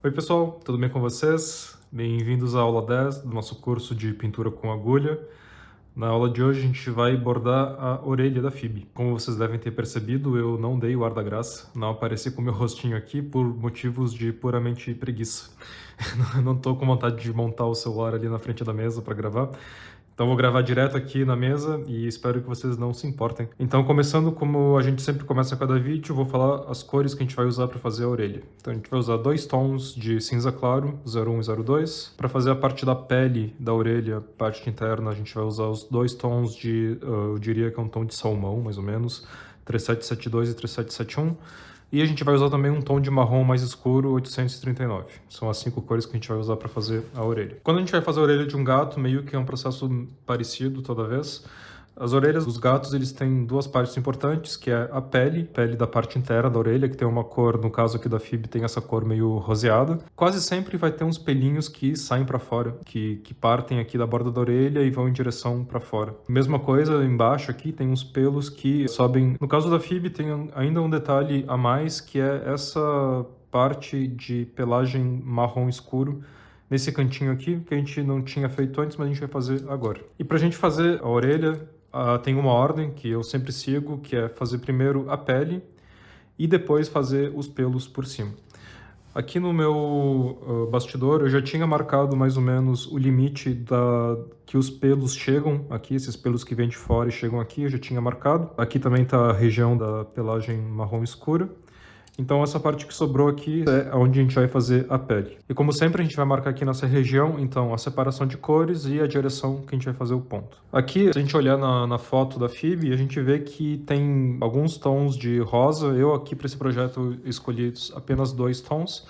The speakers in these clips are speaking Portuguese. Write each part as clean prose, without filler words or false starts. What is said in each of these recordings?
Oi pessoal, tudo bem com vocês? Bem-vindos à aula 10 do nosso curso de pintura com agulha. Na aula de hoje a gente vai bordar a orelha da Phoebe. Como vocês devem ter percebido, eu não dei o ar da graça, não apareci com meu rostinho aqui por motivos de puramente preguiça. Eu não tô com vontade de montar o celular ali na frente da mesa para gravar. Então vou gravar direto aqui na mesa e espero que vocês não se importem. Então, começando como a gente sempre começa a cada vídeo, vou falar as cores que a gente vai usar para fazer a orelha. Então a gente vai usar dois tons de cinza claro, 01 e 02. Para fazer a parte da pele da orelha, parte interna, a gente vai usar os dois tons de, eu diria que é um tom de salmão, mais ou menos, 3772 e 3771. E a gente vai usar também um tom de marrom mais escuro, 839. São as 5 cores que a gente vai usar para fazer a orelha. Quando a gente vai fazer a orelha de um gato, meio que é um processo parecido toda vez. As orelhas dos gatos, eles têm duas partes importantes, que é a pele da parte interna da orelha, que tem uma cor, no caso aqui da Phoebe, tem essa cor meio roseada. Quase sempre vai ter uns pelinhos que saem para fora, que partem aqui da borda da orelha e vão em direção para fora. Mesma coisa embaixo aqui, tem uns pelos que sobem. No caso da Phoebe, tem ainda um detalhe a mais, que é essa parte de pelagem marrom escuro, nesse cantinho aqui, que a gente não tinha feito antes, mas a gente vai fazer agora. E pra gente fazer a orelha, tem uma ordem que eu sempre sigo, que é fazer primeiro a pele e depois fazer os pelos por cima. Aqui no meu bastidor eu já tinha marcado mais ou menos o limite que os pelos chegam aqui, esses pelos que vêm de fora e chegam aqui, eu já tinha marcado. Aqui também está a região da pelagem marrom escura. Então essa parte que sobrou aqui é onde a gente vai fazer a pele. E como sempre a gente vai marcar aqui nessa região, então, a separação de cores e a direção que a gente vai fazer o ponto. Aqui, se a gente olhar na foto da Phoebe, a gente vê que tem alguns tons de rosa. Eu aqui para esse projeto escolhi apenas 2 tons.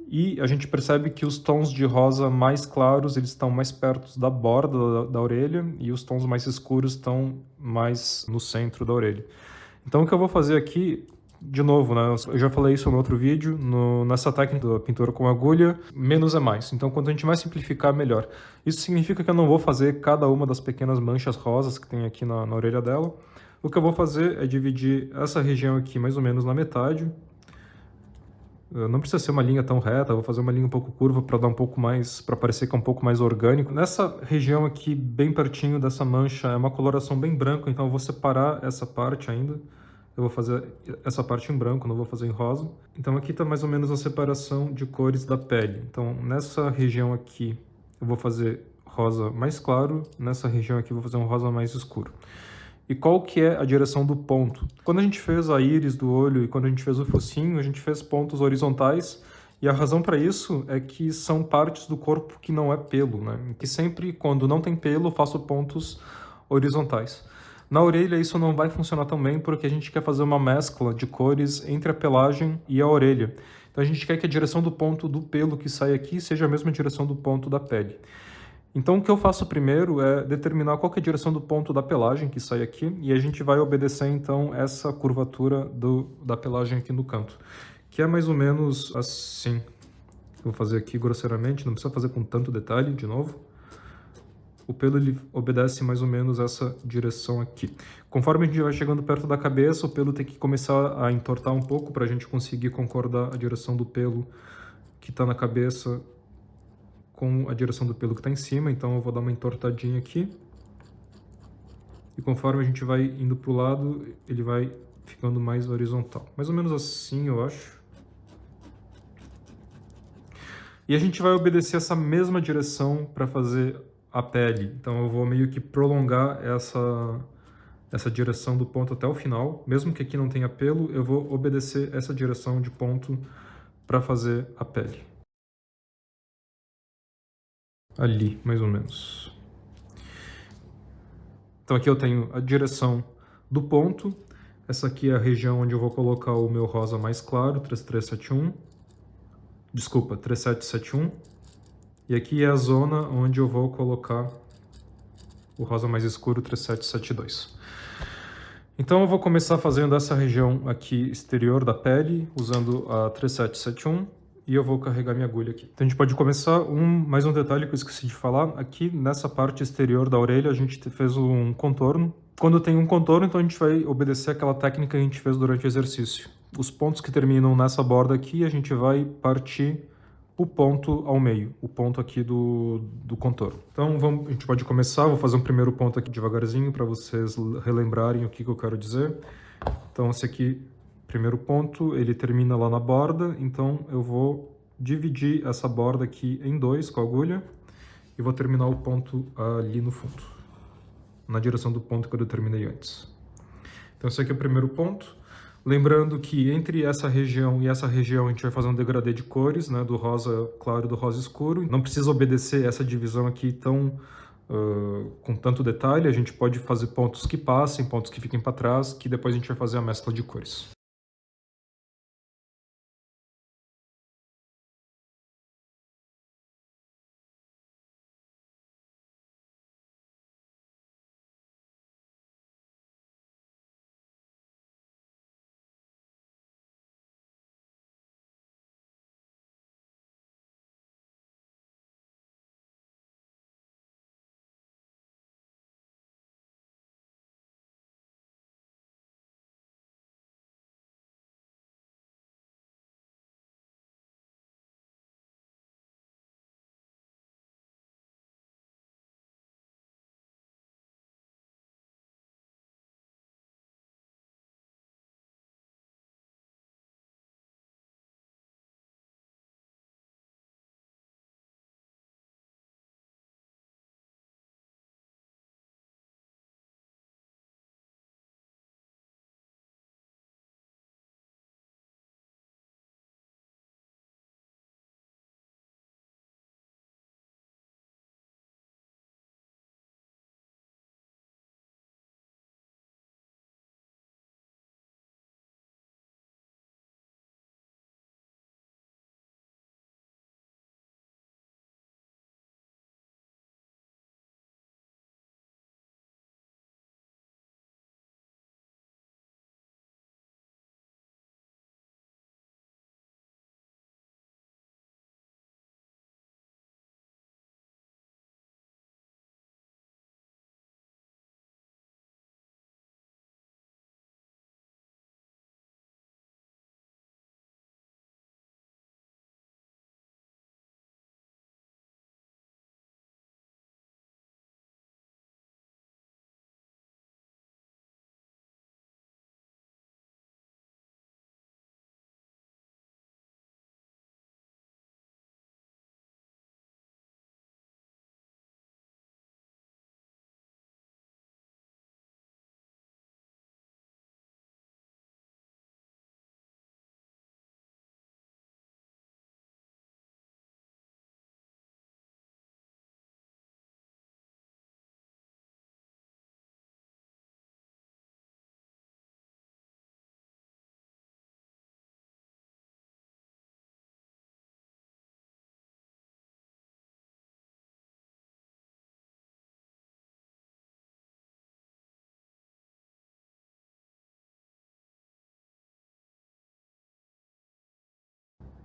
E a gente percebe que os tons de rosa mais claros, eles estão mais perto da borda da orelha e os tons mais escuros estão mais no centro da orelha. Então o que eu vou fazer aqui, de novo, né? Eu já falei isso no outro vídeo, nessa técnica da pintura com agulha, menos é mais. Então, quanto a gente mais simplificar, melhor. Isso significa que eu não vou fazer cada uma das pequenas manchas rosas que tem aqui na orelha dela. O que eu vou fazer é dividir essa região aqui mais ou menos na metade. Não precisa ser uma linha tão reta, eu vou fazer uma linha um pouco curva para dar um pouco mais, para parecer que é um pouco mais orgânico. Nessa região aqui, bem pertinho dessa mancha, é uma coloração bem branca, então eu vou separar essa parte ainda. Eu vou fazer essa parte em branco, não vou fazer em rosa. Então aqui está mais ou menos a separação de cores da pele. Então nessa região aqui eu vou fazer rosa mais claro, nessa região aqui eu vou fazer um rosa mais escuro. E qual que é a direção do ponto? Quando a gente fez a íris do olho e quando a gente fez o focinho, a gente fez pontos horizontais. E a razão para isso é que são partes do corpo que não é pelo, né? Que sempre, quando não tem pelo, eu faço pontos horizontais. Na orelha isso não vai funcionar tão bem porque a gente quer fazer uma mescla de cores entre a pelagem e a orelha. Então a gente quer que a direção do ponto do pelo que sai aqui seja a mesma direção do ponto da pele. Então o que eu faço primeiro é determinar qual que é a direção do ponto da pelagem que sai aqui e a gente vai obedecer então essa curvatura da pelagem aqui no canto, que é mais ou menos assim. Vou fazer aqui grosseiramente, não precisa fazer com tanto detalhe de novo. O pelo ele obedece mais ou menos essa direção aqui. Conforme a gente vai chegando perto da cabeça, o pelo tem que começar a entortar um pouco para a gente conseguir concordar a direção do pelo que está na cabeça com a direção do pelo que está em cima. Então eu vou dar uma entortadinha aqui. E conforme a gente vai indo para o lado, ele vai ficando mais horizontal. Mais ou menos assim, eu acho. E a gente vai obedecer essa mesma direção para fazer a pele. Então eu vou meio que prolongar essa direção do ponto até o final. Mesmo que aqui não tenha pelo, eu vou obedecer essa direção de ponto para fazer a pele. Ali, mais ou menos. Então aqui eu tenho a direção do ponto. Essa aqui é a região onde eu vou colocar o meu rosa mais claro, 3371. Desculpa, 3771. E aqui é a zona onde eu vou colocar o rosa mais escuro, 3772. Então eu vou começar fazendo essa região aqui exterior da pele, usando a 3771, e eu vou carregar minha agulha aqui. Então a gente pode começar, mais um detalhe que eu esqueci de falar, aqui nessa parte exterior da orelha a gente fez um contorno. Quando tem um contorno, então a gente vai obedecer aquela técnica que a gente fez durante o exercício. Os pontos que terminam nessa borda aqui, a gente vai partir o ponto ao meio, o ponto aqui do contorno. Então a gente pode começar, vou fazer um primeiro ponto aqui devagarzinho para vocês relembrarem o que eu quero dizer. Então esse aqui, primeiro ponto, ele termina lá na borda, então eu vou dividir essa borda aqui em dois com a agulha e vou terminar o ponto ali no fundo, na direção do ponto que eu determinei antes. Então esse aqui é o primeiro ponto. Lembrando que entre essa região e essa região a gente vai fazer um degradê de cores, né, do rosa claro e do rosa escuro. Não precisa obedecer essa divisão aqui com tanto detalhe. A gente pode fazer pontos que passem, pontos que fiquem para trás, que depois a gente vai fazer a mescla de cores.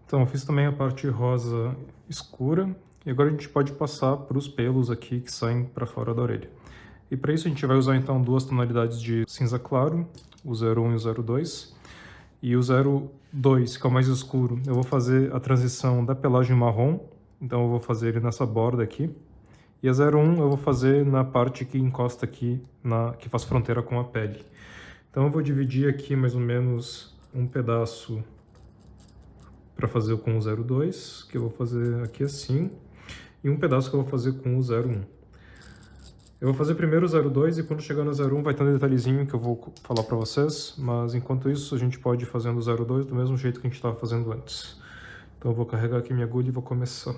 Então eu fiz também a parte rosa escura e agora a gente pode passar para os pelos aqui que saem para fora da orelha. E para isso a gente vai usar então duas tonalidades de cinza claro, o 01 e o 02. E o 02, que é o mais escuro, eu vou fazer a transição da pelagem marrom, então eu vou fazer ele nessa borda aqui. E a 01 eu vou fazer na parte que encosta aqui, que faz fronteira com a pele. Então eu vou dividir aqui mais ou menos um pedaço para fazer com o 02, que eu vou fazer aqui assim, e um pedaço que eu vou fazer com o 01. Eu vou fazer primeiro o 02 e quando chegar no 01 vai ter um detalhezinho que eu vou falar para vocês, mas enquanto isso a gente pode ir fazendo o 02 do mesmo jeito que a gente estava fazendo antes. Então eu vou carregar aqui minha agulha e vou começar.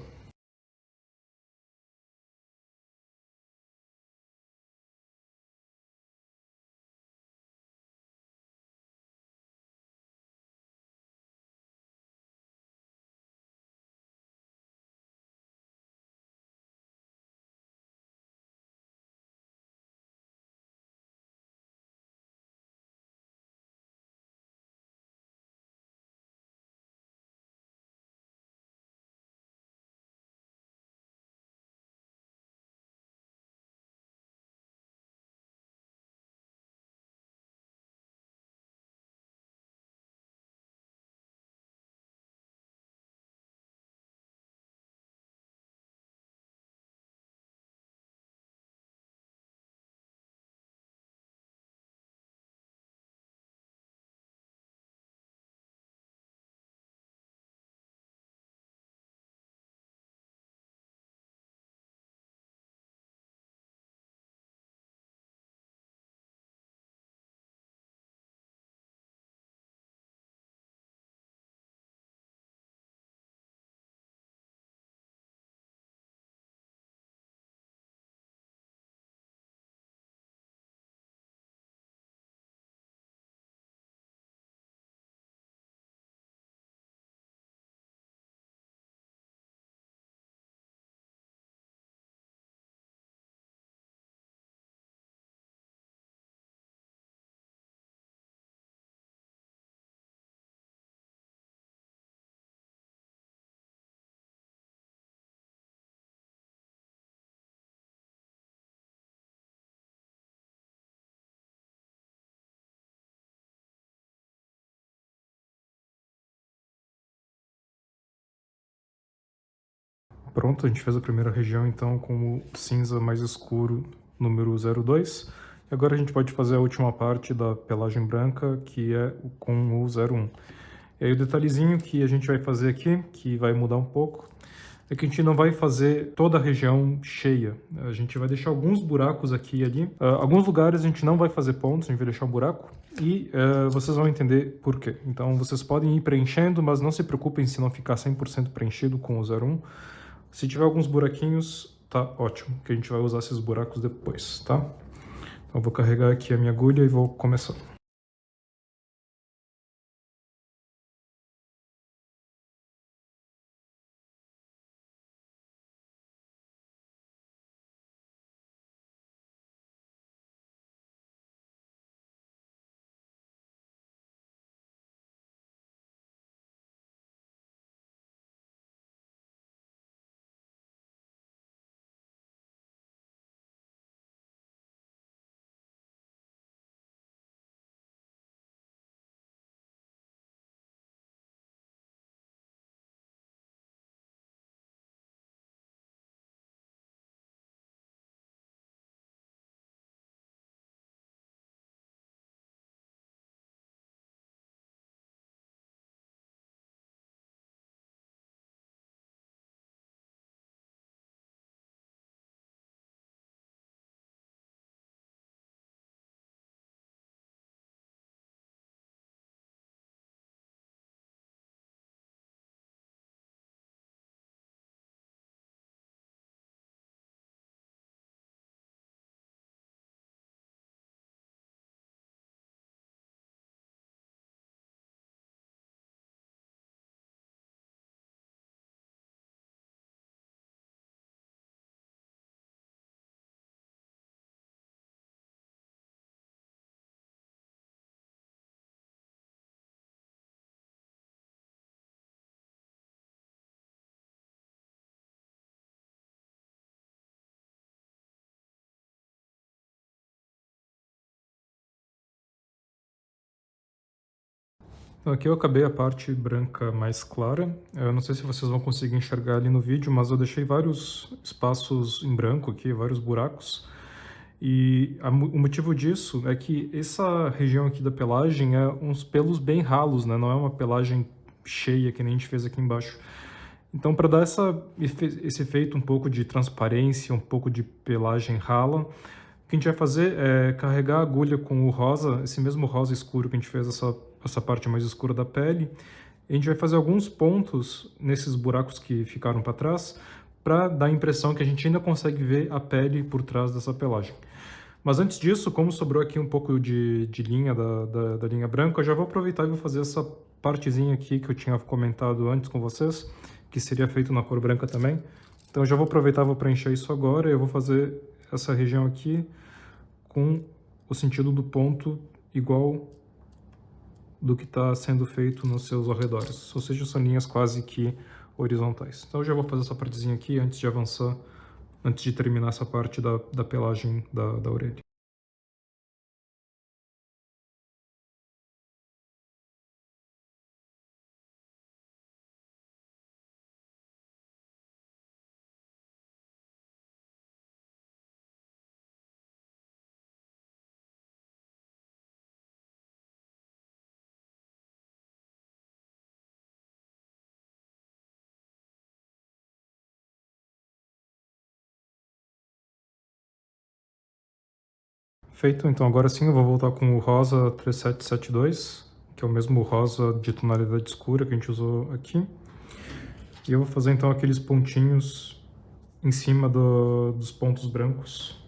Pronto, a gente fez a primeira região então com o cinza mais escuro, número 02. E agora a gente pode fazer a última parte da pelagem branca, que é com o 01. E aí o detalhezinho que a gente vai fazer aqui, que vai mudar um pouco, é que a gente não vai fazer toda a região cheia. A gente vai deixar alguns buracos aqui e ali. Alguns lugares a gente não vai fazer pontos, a gente vai deixar um buraco. E vocês vão entender por quê. Então vocês podem ir preenchendo, mas não se preocupem se não ficar 100% preenchido com o 01. Se tiver alguns buraquinhos, tá ótimo, que a gente vai usar esses buracos depois, tá? Então eu vou carregar aqui a minha agulha e vou começar. Então, aqui eu acabei a parte branca mais clara. Eu não sei se vocês vão conseguir enxergar ali no vídeo, mas eu deixei vários espaços em branco aqui, vários buracos. E o motivo disso é que essa região aqui da pelagem é uns pelos bem ralos, né? Não é uma pelagem cheia que nem a gente fez aqui embaixo. Então, para dar esse efeito um pouco de transparência, um pouco de pelagem rala, o que a gente vai fazer é carregar a agulha com o rosa, esse mesmo rosa escuro que a gente fez essa parte mais escura da pele. E a gente vai fazer alguns pontos nesses buracos que ficaram para trás, para dar a impressão que a gente ainda consegue ver a pele por trás dessa pelagem. Mas antes disso, como sobrou aqui um pouco de linha da linha branca, eu já vou aproveitar e vou fazer essa partezinha aqui que eu tinha comentado antes com vocês, que seria feito na cor branca também. Então eu já vou aproveitar e vou preencher isso agora, e eu vou fazer essa região aqui com o sentido do ponto igual do que está sendo feito nos seus arredores, ou seja, são linhas quase que horizontais. Então eu já vou fazer essa partezinha aqui antes de avançar, antes de terminar essa parte da pelagem da orelha. Feito, então agora sim eu vou voltar com o rosa 3772, que é o mesmo rosa de tonalidade escura que a gente usou aqui. E eu vou fazer então aqueles pontinhos em cima dos pontos brancos.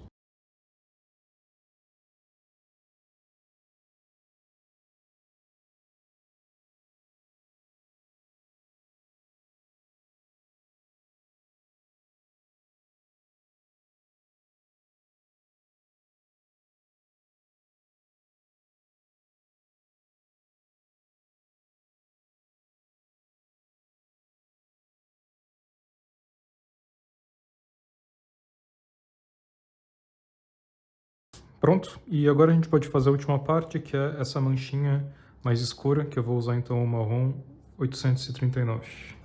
Pronto, e agora a gente pode fazer a última parte, que é essa manchinha mais escura, que eu vou usar então o marrom 839.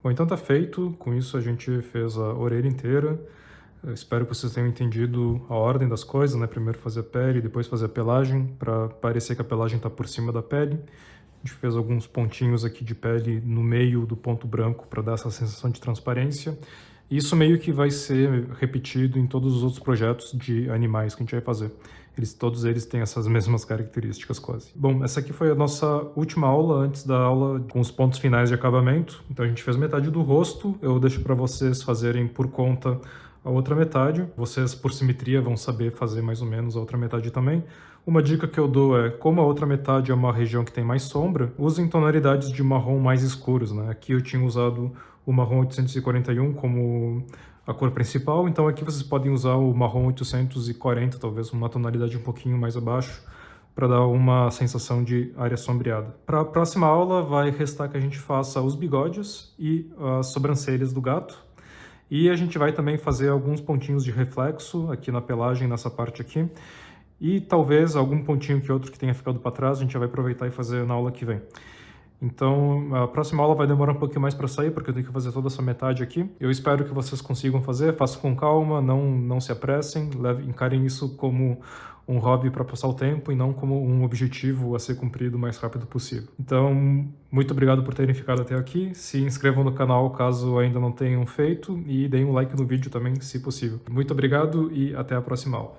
Bom, então tá feito. Com isso a gente fez a orelha inteira. Eu espero que vocês tenham entendido a ordem das coisas, né? Primeiro fazer a pele, depois fazer a pelagem, para parecer que a pelagem está por cima da pele. A gente fez alguns pontinhos aqui de pele no meio do ponto branco para dar essa sensação de transparência. Isso meio que vai ser repetido em todos os outros projetos de animais que a gente vai fazer. Todos eles têm essas mesmas características quase. Bom, essa aqui foi a nossa última aula antes da aula com os pontos finais de acabamento. Então a gente fez metade do rosto, eu deixo para vocês fazerem por conta a outra metade. Vocês, por simetria, vão saber fazer mais ou menos a outra metade também. Uma dica que eu dou é, como a outra metade é uma região que tem mais sombra, usem tonalidades de marrom mais escuros, né? Aqui eu tinha usado o marrom 841 como a cor principal, então aqui vocês podem usar o marrom 840, talvez uma tonalidade um pouquinho mais abaixo, para dar uma sensação de área sombreada. Para a próxima aula vai restar que a gente faça os bigodes e as sobrancelhas do gato. E a gente vai também fazer alguns pontinhos de reflexo aqui na pelagem, nessa parte aqui. E talvez algum pontinho que outro que tenha ficado para trás, a gente já vai aproveitar e fazer na aula que vem. Então, a próxima aula vai demorar um pouquinho mais para sair, porque eu tenho que fazer toda essa metade aqui. Eu espero que vocês consigam fazer, façam com calma, não se apressem, encarem isso como um hobby para passar o tempo e não como um objetivo a ser cumprido o mais rápido possível. Então, muito obrigado por terem ficado até aqui. Se inscrevam no canal caso ainda não tenham feito e deem um like no vídeo também, se possível. Muito obrigado e até a próxima aula.